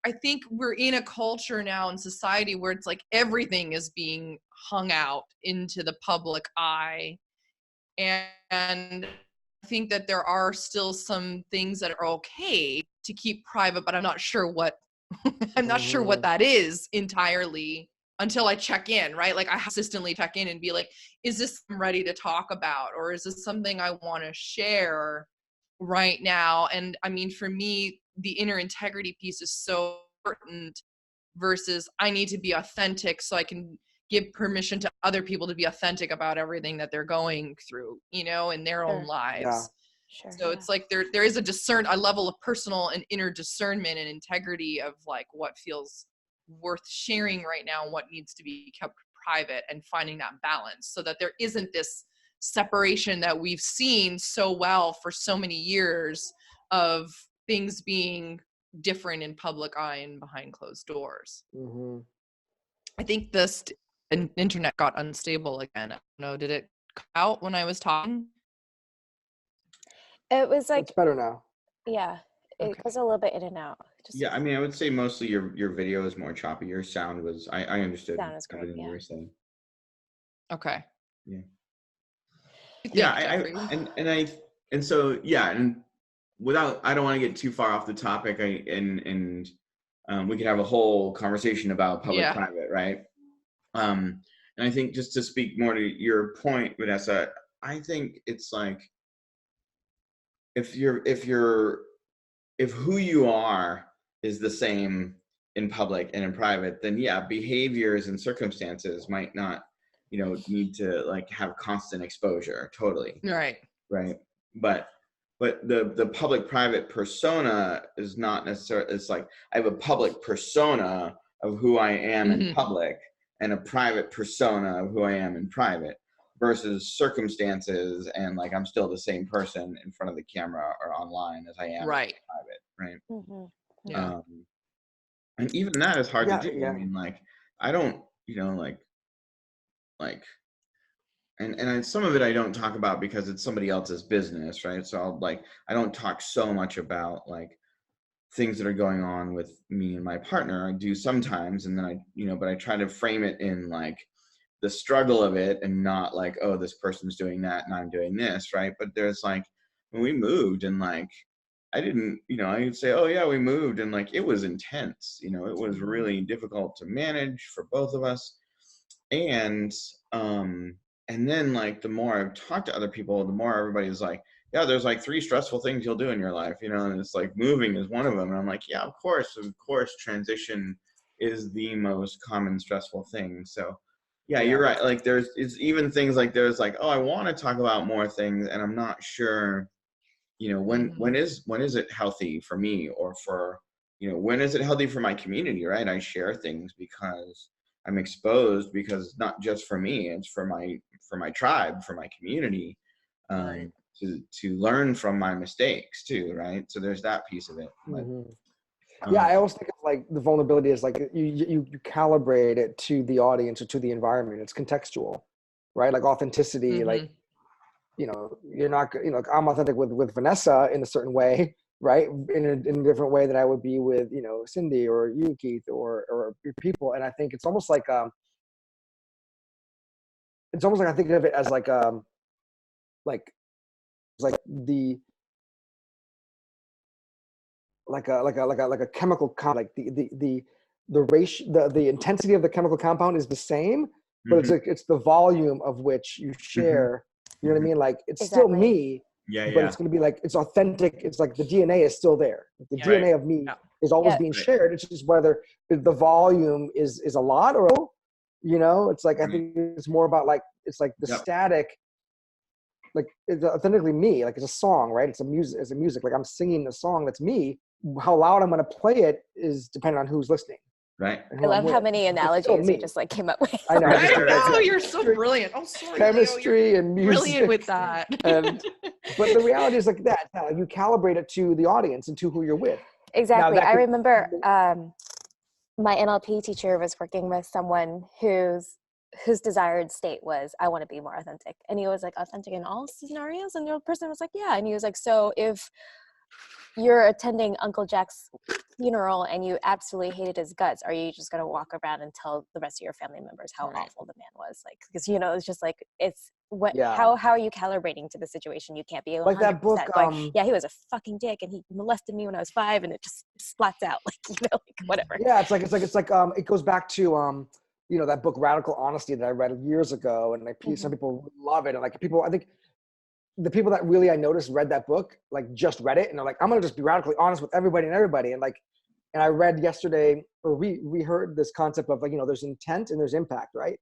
I think we're in a culture now in society where it's like everything is being hung out into the public eye. And I think that there are still some things that are okay to keep private, but I'm not sure what I'm not sure what that is entirely until I check in, right? I consistently check in and be like, is this I'm ready to talk about? Or is this something I want to share right now? And I mean, for me, the inner integrity piece is so important versus I need to be authentic so I can give permission to other people to be authentic about everything that they're going through, in their own lives. Yeah. Sure. So it's there is a level of personal and inner discernment and integrity of what feels worth sharing right now and what needs to be kept private, and finding that balance so that there isn't this separation that we've seen so well for so many years of things being different in public eye and behind closed doors. I think this internet got unstable again. I don't know, did it cut out when I was talking? It was It's better now. Yeah, it goes a little bit in and out. Yeah, I mean, I would say mostly your video is more choppy. Your sound was, I understood Sound is great, everything yeah. you were saying. Okay. Yeah. Yeah, and without, I don't want to get too far off the topic. We could have a whole conversation about public-private, right? And I think just to speak more to your point, Vanessa, I think it's like, if who you are is the same in public and in private, then yeah, behaviors and circumstances might not, need to have constant exposure. Totally. Right. But the public private persona is not necessarily, it's like I have a public persona of who I am in public and a private persona of who I am in private, versus circumstances and I'm still the same person in front of the camera or online as I am in private, right? Yeah. And even that is hard to do. Yeah. I mean, I don't, and some of it I don't talk about because it's somebody else's business, right? So I don't talk so much about things that are going on with me and my partner. I do sometimes, and then but I try to frame it in the struggle of it, and not oh, this person's doing that and I'm doing this, right? But there's when we moved, and I didn't, I would say, oh yeah, we moved, and it was intense, it was really difficult to manage for both of us. And then the more I've talked to other people, the more everybody's yeah, there's 3 stressful things you'll do in your life, and it's moving is one of them. And I'm yeah, of course, transition is the most common stressful thing. So, Yeah, you're right. Like it's even things like there's like, oh, I want to talk about more things and I'm not sure, when is it healthy for me, or for, when is it healthy for my community, right? I share things because I'm exposed, because it's not just for me, it's for my tribe, for my community, Right. to learn from my mistakes too, right? So there's that piece of it. But, Yeah, I always think of like the vulnerability is like you calibrate it to the audience or to the environment. It's contextual, right? Like authenticity, like you're not, like I'm authentic with Vanessa in a certain way, right? In a different way that I would be with, Cindy or you, Keith, or people. And I think it's almost like I think of it as like it's like the like a chemical like the ratio, the intensity of the chemical compound is the same, but it's the volume of which you share. You know what I mean? Like it's still me, but it's going to be like, it's authentic. It's like the DNA is still there. The DNA of me is always being shared. It's just whether the volume is a lot or, it's like, I think it's more about like, it's like the static, like it's authentically me, like it's a song, right? It's a music, like I'm singing a song that's me. How loud I'm going to play it is dependent on who's listening. Right. I love how many analogies you just like came up with. I know. I know, you're so brilliant. Oh, sorry. Chemistry and music. Brilliant with that. But the reality is like that. Now, you calibrate it to the audience and to who you're with. Exactly. I remember my NLP teacher was working with someone whose desired state was, I want to be more authentic. And he was like, authentic in all scenarios? And the other person was like, yeah. And he was like, so if you're attending Uncle Jack's funeral and you absolutely hated his guts, are you just going to walk around and tell the rest of your family members how awful the man was? Like, because it's just like, it's what, how are you calibrating to the situation? You can't be 100% like that book, going, yeah, he was a fucking dick and he molested me when I was 5, and it just splats out, like, like whatever. Yeah, it's like it goes back to that book Radical Honesty that I read years ago, and like some people love it, and like people, I think the people that really I noticed read that book, like just read it and they're like, I'm gonna just be radically honest with everybody, and I read yesterday, or we heard this concept of like, there's intent and there's impact, right?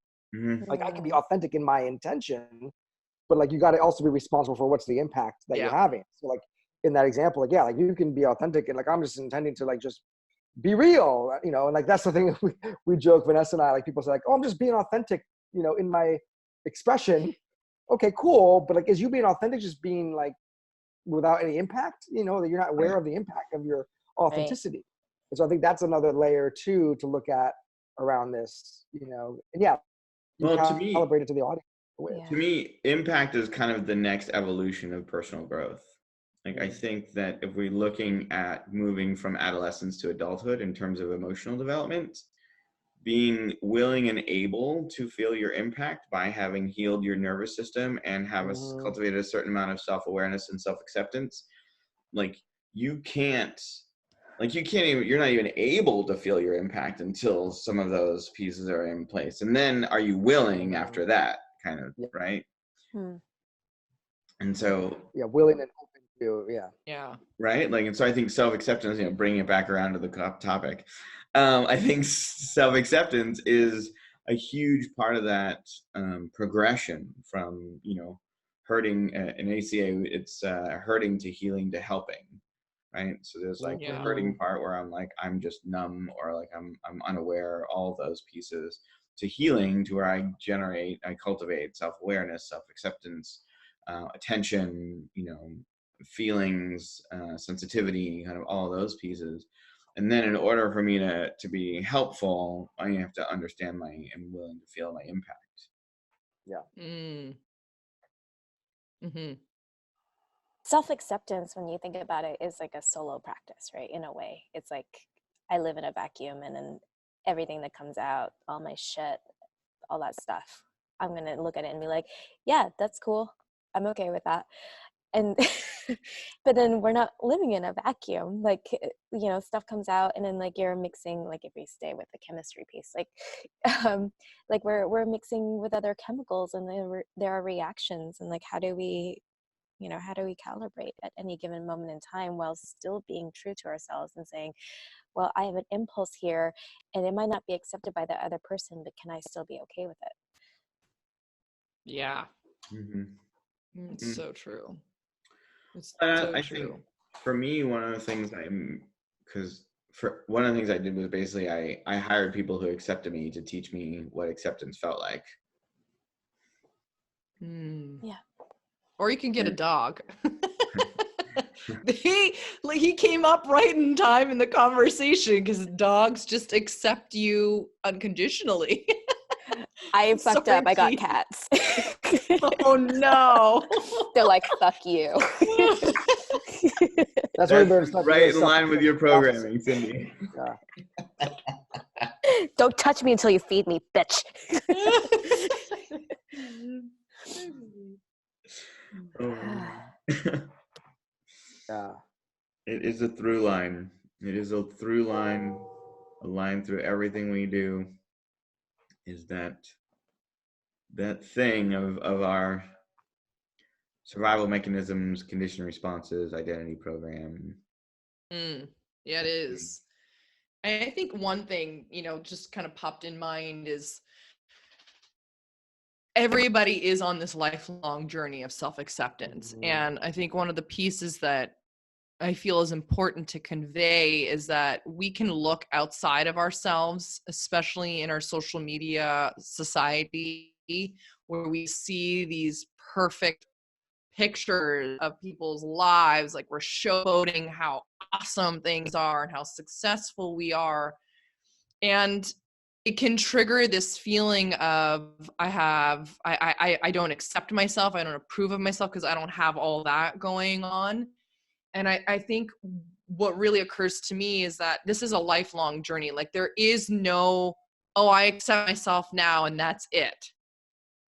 Like I can be authentic in my intention, but like you got to also be responsible for what's the impact that you're having. So like in that example, like like you can be authentic and like I'm just intending to like just be real, and like that's the thing we joke, Vanessa and I, like people say like, oh, I'm just being authentic, in my expression. Okay, cool, but like is you being authentic just being like without any impact, that you're not aware of the impact of your authenticity. And so I think that's another layer too to look at around this, and well, to me, calibrate it to the audience. To me, impact is kind of the next evolution of personal growth. Like I think that if we're looking at moving from adolescence to adulthood in terms of emotional development, being willing and able to feel your impact by having healed your nervous system and have cultivated a certain amount of self-awareness and self-acceptance, like you're not even able to feel your impact until some of those pieces are in place. And then are you willing after that kind of, right? And so willing and open to right, like, and so I think self-acceptance, bringing it back around to the topic, I think self-acceptance is a huge part of that progression from hurting. In ACA it's hurting to healing to helping, right? So there's like the hurting part where I'm like, I'm just numb, or like I'm unaware, all those pieces, to healing to where I cultivate self-awareness, self-acceptance, attention, feelings, sensitivity, kind of all those pieces. And then in order for me to be helpful, I have to understand I'm willing to feel my impact. Self-acceptance, when you think about it, is like a solo practice, right? In a way, it's like I live in a vacuum, and then everything that comes out, all my shit, all that stuff, I'm gonna look at it and be like, yeah, that's cool, I'm okay with that. And but then we're not living in a vacuum, like stuff comes out, and then like you're mixing, like if we stay with the chemistry piece, like like we're mixing with other chemicals, and there are reactions, and like how do we calibrate at any given moment in time while still being true to ourselves and saying, well, I have an impulse here and it might not be accepted by the other person, but can I still be okay with it? Yeah. Mm-hmm. It's Mm-hmm. so true. It's And so I true. think for me, one of the things one of the things I did was basically I hired people who accepted me to teach me what acceptance felt like. Yeah. Or you can get a dog. He came up right in time in the conversation because dogs just accept you unconditionally. I fucked up. I got Pete. cats. Oh no. They're like, fuck you. That's why we better start right in line with your programming, Cindy. Yeah. Don't touch me until you feed me, bitch. Yeah. It is a through line. It is a through line, a line through everything we do. Is that thing of our survival mechanisms, conditioned responses, identity program. Yeah, it is. And I think one thing, just kind of popped in mind is everybody is on this lifelong journey of self-acceptance. Mm-hmm. And I think one of the pieces that I feel is important to convey is that we can look outside of ourselves, especially in our social media society, where we see these perfect pictures of people's lives, like we're showboating how awesome things are and how successful we are. And it can trigger this feeling of I don't accept myself, I don't approve of myself because I don't have all that going on. And I think what really occurs to me is that this is a lifelong journey. Like there is no, oh, I accept myself now and that's it.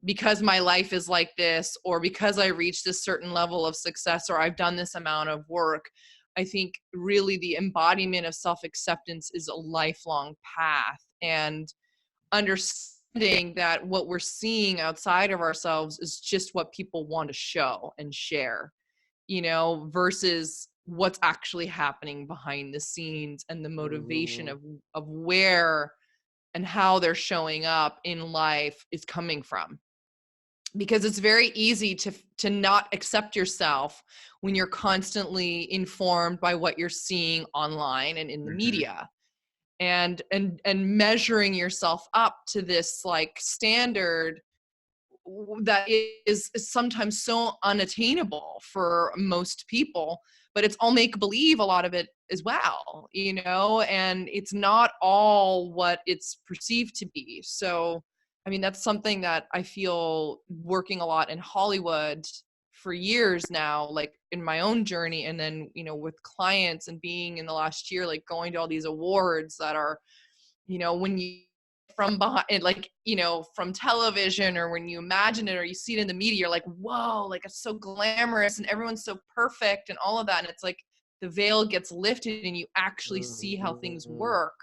Because my life is like this, or because I reached this certain level of success, or I've done this amount of work. I think really the embodiment of self-acceptance is a lifelong path, and understanding that what we're seeing outside of ourselves is just what people want to show and share, versus what's actually happening behind the scenes and the motivation of where and how they're showing up in life is coming from. Because it's very easy to not accept yourself when you're constantly informed by what you're seeing online and in the media, and measuring yourself up to this like standard that is sometimes so unattainable for most people, but it's all make believe, a lot of it as well, and it's not all what it's perceived to be. So I mean, that's something that I feel working a lot in Hollywood for years now, like in my own journey, and then with clients, and being in the last year, like going to all these awards that are, when you from behind, like, from television, or when you imagine it or you see it in the media, you're like, whoa, like it's so glamorous and everyone's so perfect and all of that. And it's like the veil gets lifted and you actually see how things work,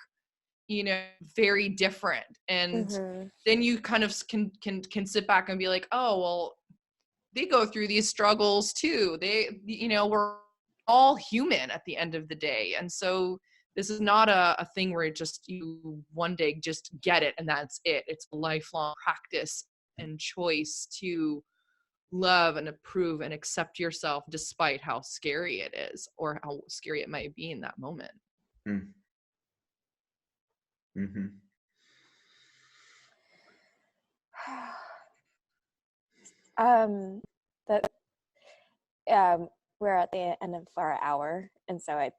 very different. And then you kind of can sit back and be like, oh, well, they go through these struggles too. We're all human at the end of the day. And so this is not a thing where you one day just get it and that's it. It's a lifelong practice and choice to love and approve and accept yourself despite how scary it is, or how scary it might be in that moment. That we're at the end of our hour, and so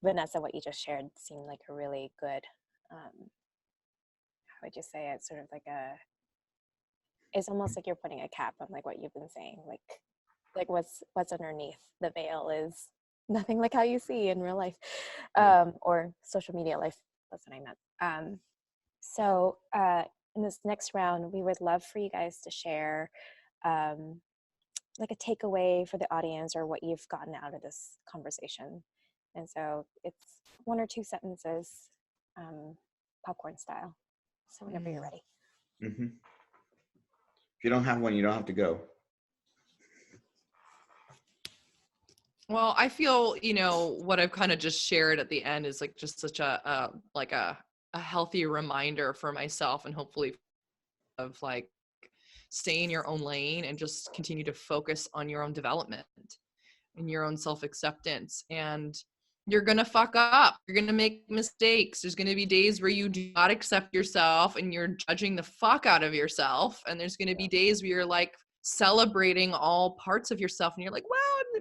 Vanessa, what you just shared seemed like a really good, how would you say it, sort of like it's almost like you're putting a cap on like what you've been saying, like what's underneath the veil is nothing like how you see in real life, or social media life. That's what I meant. So in this next round, we would love for you guys to share like a takeaway for the audience, or what you've gotten out of this conversation. And so it's 1 or 2 sentences, popcorn style. So whenever you're ready. If you don't have one, you don't have to go. Well, I feel, what I've kind of just shared at the end is like just such a healthy reminder for myself, and hopefully of like stay in your own lane and just continue to focus on your own development and your own self-acceptance. And you're going to fuck up. You're going to make mistakes. There's going to be days where you do not accept yourself and you're judging the fuck out of yourself. And there's going to be days where you're like celebrating all parts of yourself and you're like, wow,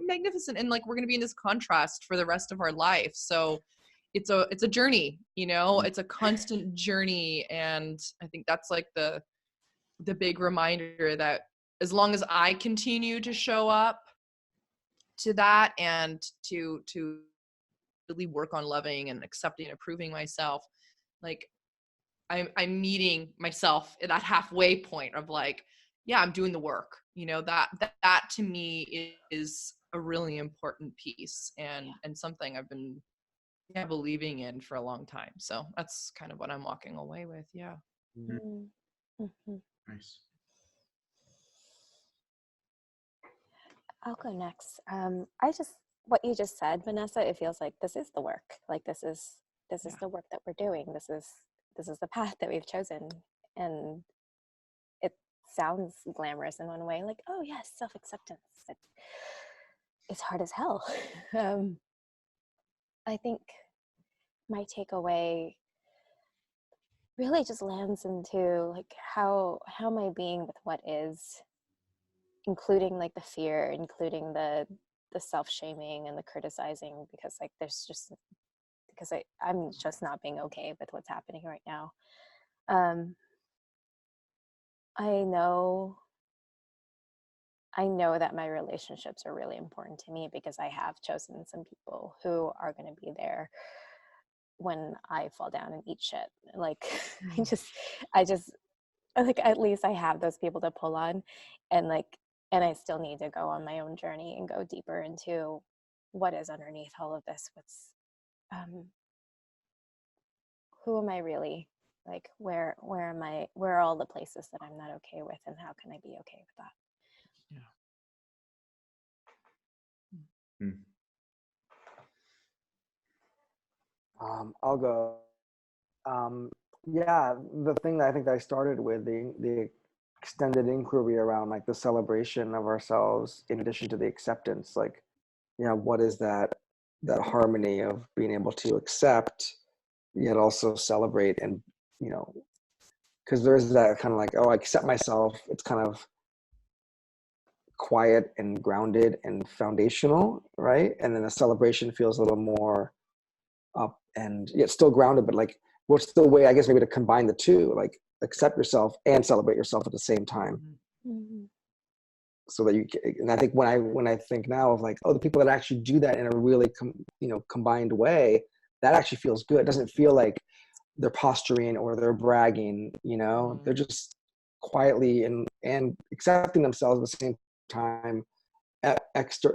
magnificent. And like, we're going to be in this contrast for the rest of our life. So it's a journey, you know, it's a constant journey. And I think that's like the big reminder that as long as I continue to show up to that and to really work on loving and accepting and approving myself, like I'm meeting myself at that halfway point of like, yeah, I'm doing the work, you know, that to me is a really important piece and something I've been believing in for a long time. So that's kind of what I'm walking away with. Yeah. Mm-hmm. Nice. I'll go next. What you just said, Vanessa, it feels like this is the work. Like this is the work that we're doing. This is the path that we've chosen. And it sounds glamorous in one way, like, oh yes, self-acceptance. It's hard as hell. I think my takeaway really just lands into like how am I being with what is, including like the fear, including the self-shaming and the criticizing, because like I'm just not being okay with what's happening right now. I know that my relationships are really important to me because I have chosen some people who are going to be there when I fall down and eat shit. Like I just like, at least I have those people to pull on, and I still need to go on my own journey and go deeper into what is underneath all of this. Who am I really? Like, where am I? Where are all the places that I'm not okay with, and how can I be okay with that? Yeah. I'll go. Yeah, the thing that I think that I started with, the extended inquiry around like the celebration of ourselves in addition to the acceptance, like, what is that harmony of being able to accept yet also celebrate, and because there is that kind of like, oh, I accept myself, it's kind of quiet and grounded and foundational, right? And then the celebration feels a little more up and yet still grounded, but like, what's the way, I guess, maybe to combine the two, like accept yourself and celebrate yourself at the same time. Mm-hmm. So that and I think when I think now of like, oh, the people that actually do that in a really combined way, that actually feels good. It doesn't feel like they're posturing or they're bragging, they're just quietly and accepting themselves at the same time,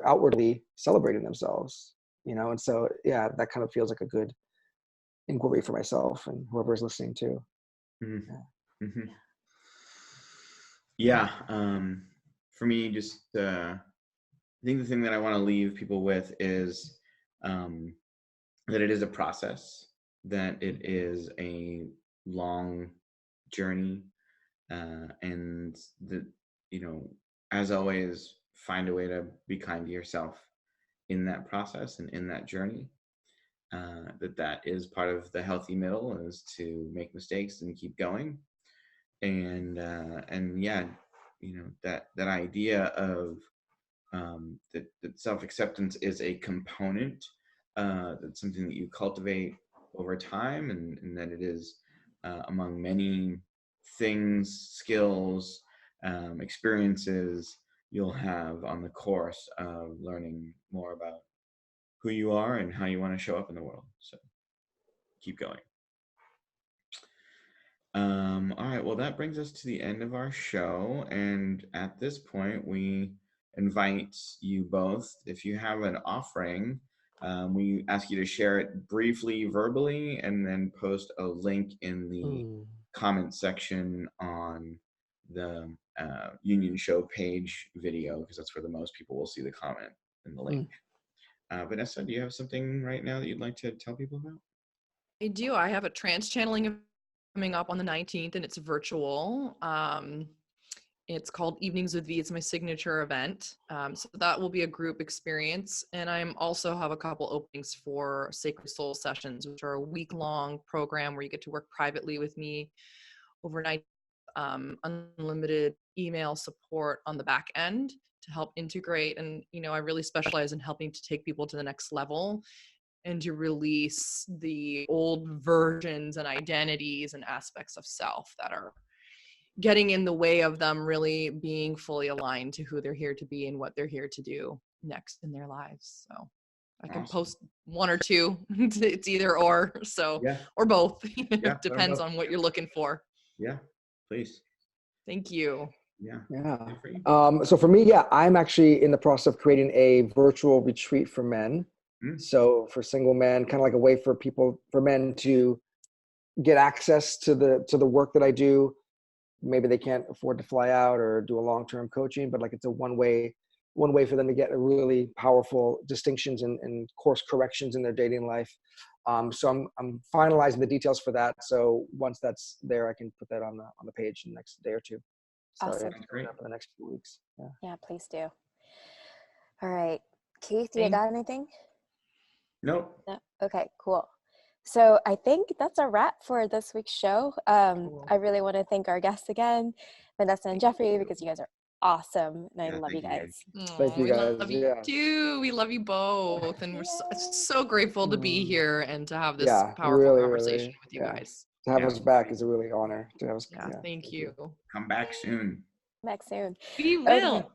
outwardly celebrating themselves, and so, yeah, that kind of feels like a good inquiry for myself and whoever's listening too. Mm-hmm. Mm-hmm. Yeah. For me, just I think the thing that I want to leave people with is that it is a process, that it is a long journey, and that, as always, find a way to be kind to yourself in that process and in that journey. That is part of the healthy middle, is to make mistakes and keep going. And yeah, that idea of that self-acceptance is a component, that's something that you cultivate over time, and that it is among many things, skills, experiences you'll have on the course of learning more about who you are and how you want to show up in the world. So keep going. All right, well, that brings us to the end of our show. And at this point, we invite you both, if you have an offering, we ask you to share it briefly, verbally, and then post a link in the comment section on the Union Show page video, because that's where the most people will see the comment and the link. Vanessa, do you have something right now that you'd like to tell people about? I do. I have a trance channeling coming up on the 19th, and it's virtual. It's called Evenings with V. It's my signature event. So that will be a group experience. And I'm also have a couple openings for Sacred Soul Sessions, which are a week-long program where you get to work privately with me overnight, unlimited email support on the back end to help integrate. And, I really specialize in helping to take people to the next level and to release the old versions and identities and aspects of self that are getting in the way of them really being fully aligned to who they're here to be and what they're here to do next in their lives. So I can post one or two. It's either or, so, or both. Yeah, Depends on what you're looking for. Yeah, please. Thank you. Yeah. So for me, I'm actually in the process of creating a virtual retreat for men. So for single men, kind of like a way for men to get access to the work that I do. Maybe they can't afford to fly out or do a long-term coaching, but like it's a one way for them to get a really powerful distinctions and course corrections in their dating life. So I'm finalizing the details for that. So once that's there, I can put that on the page in the next day or two. So Awesome. great. For the next few weeks. Yeah, please do. All right. Keith, you got anything? Nope. No? Okay, cool. So I think that's a wrap for this week's show. Cool. I really want to thank our guests again, Vanessa and Jeffrey, because you guys are awesome, and I love you guys. Thank you guys. We love you too. We love you both, and we're so grateful to be here and to have this powerful conversation with you guys. To have us back is a really honor. To have us. Thank you. Come back soon. Back soon. We will.